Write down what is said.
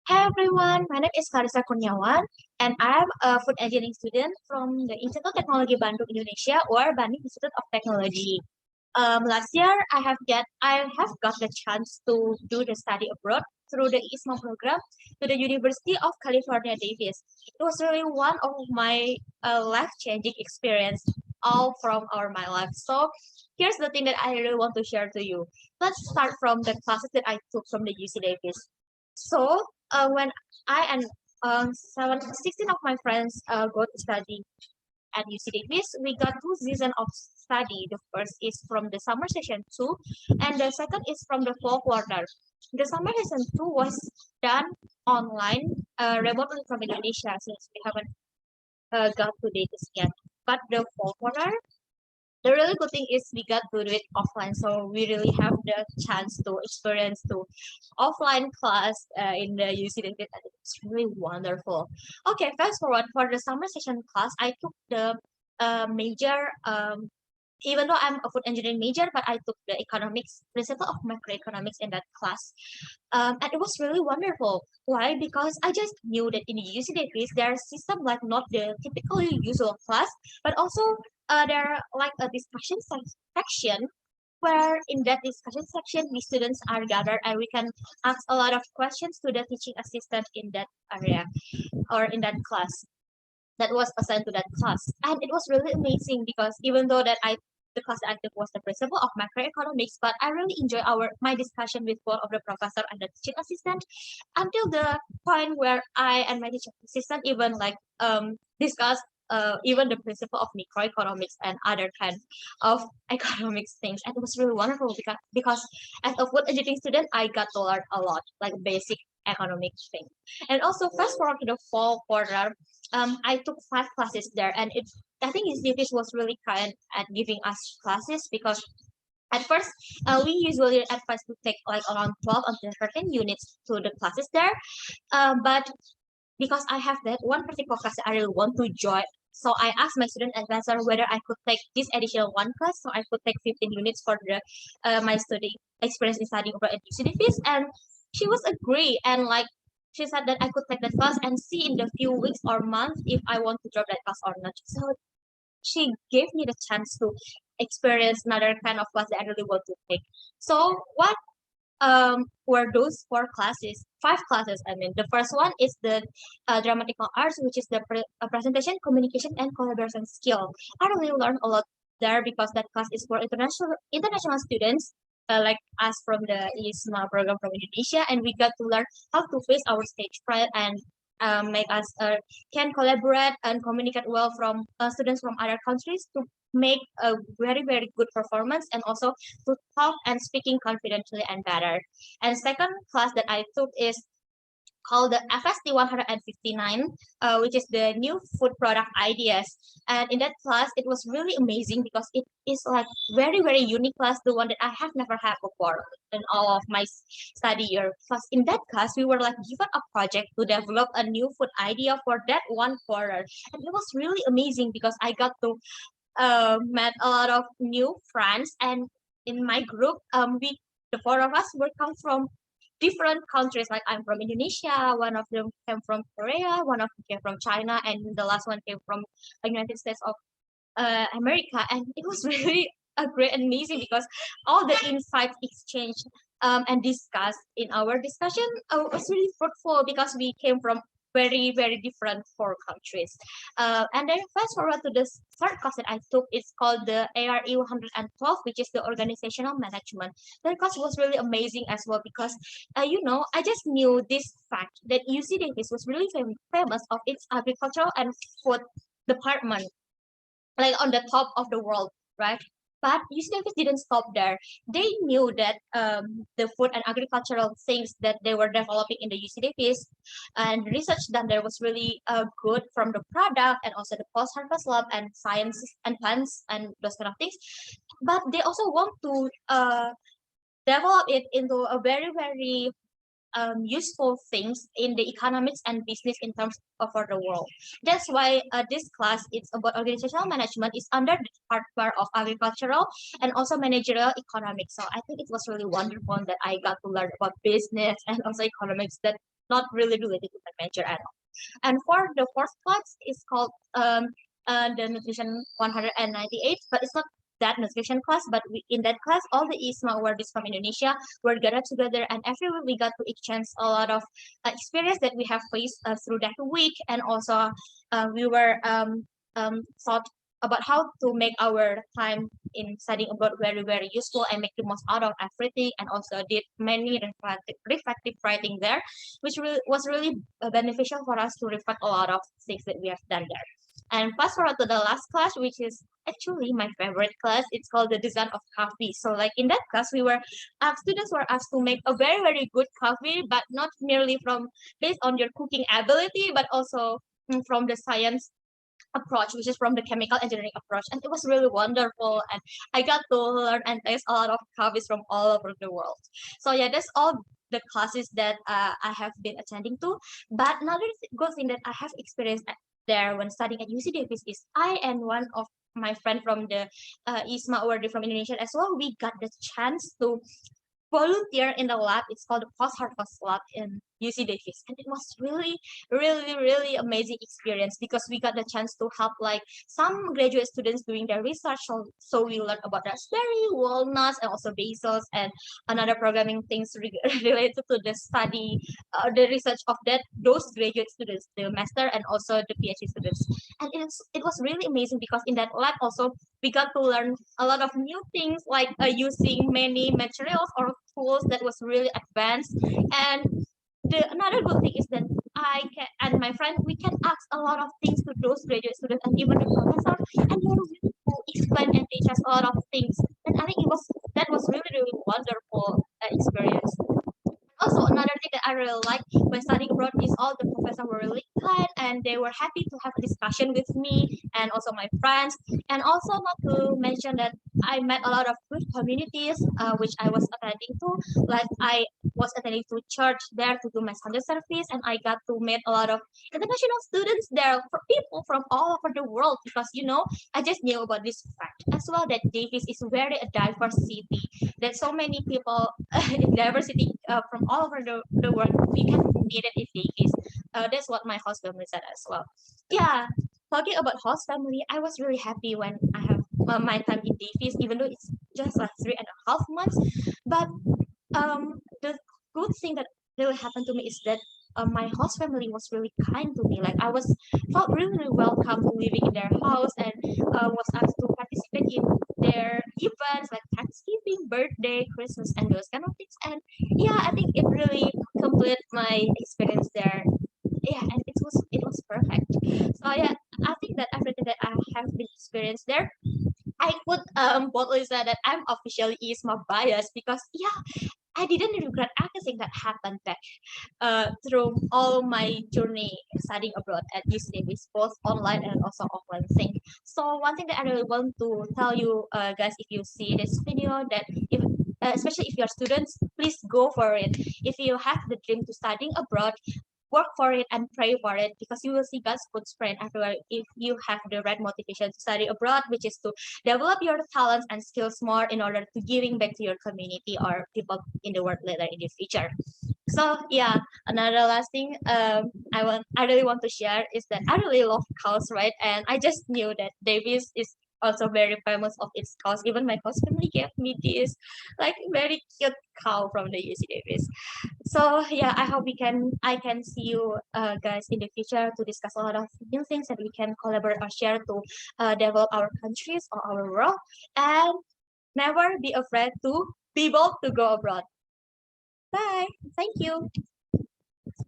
Hi everyone, my name is Clarissa and I'm a food engineering student from the Institute of Technology Bandung, Indonesia, or Bandung Institute of Technology. Last year, I have got the chance to do the study abroad through the IISMA program to the University of California, Davis. It was really one of my life-changing experience, all from my life. So here's the thing that I really want to share to you. Let's start from the classes that I took from the UC Davis. So when I and 16 of my friends go to study at UC Davis, we got two seasons of study. The first is from the summer session two, and the second is from the fall quarter. The summer session two was done online, remotely from Indonesia, since we haven't got to this yet. But the fall quarter, the really good thing is we got to do it offline, so we really have the chance to experience to offline class in the UC Davis, and it's really wonderful. Okay, fast forward for the summer session class, I took the major. Even though I'm a food engineering major, but I took the economics, principle of macroeconomics in that class. And it was really wonderful. Why? Because I just knew that in the UC Davis, there are system like not the typically usual class, but also there are like a discussion section where in that discussion section, we students are gathered and we can ask a lot of questions to the teaching assistant in that area or in that class that was assigned to that class. And it was really amazing because even though that the class that I took was the principle of macroeconomics, but I really enjoy my discussion with both of the professor and the teaching assistant until the point where I and my teaching assistant even discuss even the principle of microeconomics and other kind of economics things. And it was really wonderful because as a food engineering student, I got to learn a lot, like basic economic thing. And also fast forward to the fall quarter, I took 5 classes there, and I think institute was really kind at giving us classes because at first we usually advise to take like around 12 until 13 units to the classes there, but because I have that one particular class that I really want to join. So I asked my student advisor whether I could take this additional one class, so I could take 15 units for the my study experience in studying abroad at UCDFIS, and she was agree and like she said that I could take that class and see in the few weeks or months if I want to drop that class or not. So she gave me the chance to experience another kind of class that I really want to take. So what were those 4 classes, 5 classes? I mean, the first one is the dramatical arts, which is the presentation, communication, and collaboration skill. I really learned a lot there because that class is for international students. Like us from the IISMA program from Indonesia, and we got to learn how to face our stage fright and make us can collaborate and communicate well from students from other countries to make a very good performance and also to talk and speaking confidently and better. And second class that I took is called the FST 159, which is the new food product ideas. And in that class, it was really amazing because it is like very unique class, the one that I have never had before in all of my study year. Plus, in that class, we were like given a project to develop a new food idea for that one quarter, and it was really amazing because I got to met a lot of new friends, and in my group, the 4 of us were come from different countries. Like I'm from Indonesia, one of them came from Korea, one of them came from China, and the last one came from the United States of America. And it was really a great and amazing because all the insights exchanged and discussed in our discussion was really fruitful because we came from very different 4 countries. And then fast forward to the third class that I took. It's called the ARE 112, which is the organizational management. That class was really amazing as well because I just knew this fact that UC Davis was really famous of its agricultural and food department, like on the top of the world, right? But UC Davis didn't stop there. They knew that the food and agricultural things that they were developing in the UC Davis and the research done there was really good from the product and also the post-harvest lab and science and plants and those kind of things. But they also want to develop it into a very useful things in the economics and business in terms of for the world. That's why this class it's about organizational management is under the department of agricultural and also managerial economics. So I think it was really wonderful that I got to learn about business and also economics that not really related to my major at all. And for the fourth class, it's called the nutrition 198, but it's not that nutrition class. But in that class, all the IISMA awardees from Indonesia were gathered together, and every week we got to exchange a lot of experience that we have faced through that week, and also we were taught about how to make our time in studying abroad very, very useful and make the most out of everything, and also did many reflective writing there, which was really beneficial for us to reflect a lot of things that we have done there. And fast forward to the last class, which is actually my favorite class. It's called the design of coffee. So like in that class, students were asked to make a very, very good coffee, but not merely from based on your cooking ability, but also from the science approach, which is from the chemical engineering approach. And it was really wonderful. And I got to learn and taste a lot of coffees from all over the world. So yeah, that's all the classes that I have been attending to. But another good thing that I have experienced there when studying at UC Davis is I and one of my friend from the IISMA awardee from Indonesia as well, we got the chance to volunteer in the lab. It's called the post-harvest lab in UC Davis, and it was really, really, really amazing experience because we got the chance to help like some graduate students doing their research. So we learned about raspberry, walnuts, and also basils, and another programming things related to the study, the research of those graduate students, the master and also the PhD students. And it was really amazing because in that lab also we got to learn a lot of new things like using many materials or tools that was really advanced. And another good thing is that I can and my friend we can ask a lot of things to those graduate students and even the professor, and they were willing to explain and teach us a lot of things. And I think that was really, really wonderful experience. Also, another thing that I really like when studying abroad is all the professors were really kind and they were happy to have a discussion with me and also my friends. And also, not to mention that I met a lot of good communities which I was attending to. Like I was attending to church there to do my Sunday service, and I got to meet a lot of international students there, for people from all over the world. Because I just knew about this fact as well that Davis is very a diverse city. There's so many people in diversity from all over the world. We can meet it in Davis. That's what my host family said as well. Yeah, talking about host family, I was really happy when I have my time in Davis, even though it's just like 3.5 months. But the good thing that really happened to me is that my host family was really kind to me. Like I felt really, really welcome to living in their house, and was asked to participate in their events like Thanksgiving, birthday, Christmas, and those kind of things. And yeah, I think it really completed my experience there. Yeah, and it was perfect. So yeah, I think that everything that I have been experienced there, I could boldly say that I'm officially IISMA biased because yeah, I didn't regret anything that happened back through all my journey studying abroad at UC Davis, both online and also offline thing. So one thing that I really want to tell you guys, if you see this video, that if especially if you're students, please go for it. If you have the dream to studying abroad, work for it and pray for it, because you will see God's footprint everywhere if you have the right motivation to study abroad, which is to develop your talents and skills more in order to giving back to your community or people in the world later in the future. So yeah, another last thing I really want to share is that I really love cows, right? And I just knew that Davis is also very famous of its cows. Even my host family gave me this like very cute cow from the UC Davis. So yeah, I can see you guys in the future to discuss a lot of new things that we can collaborate or share to develop our countries or our world. And never be afraid to be bold to go abroad. Bye. Thank you.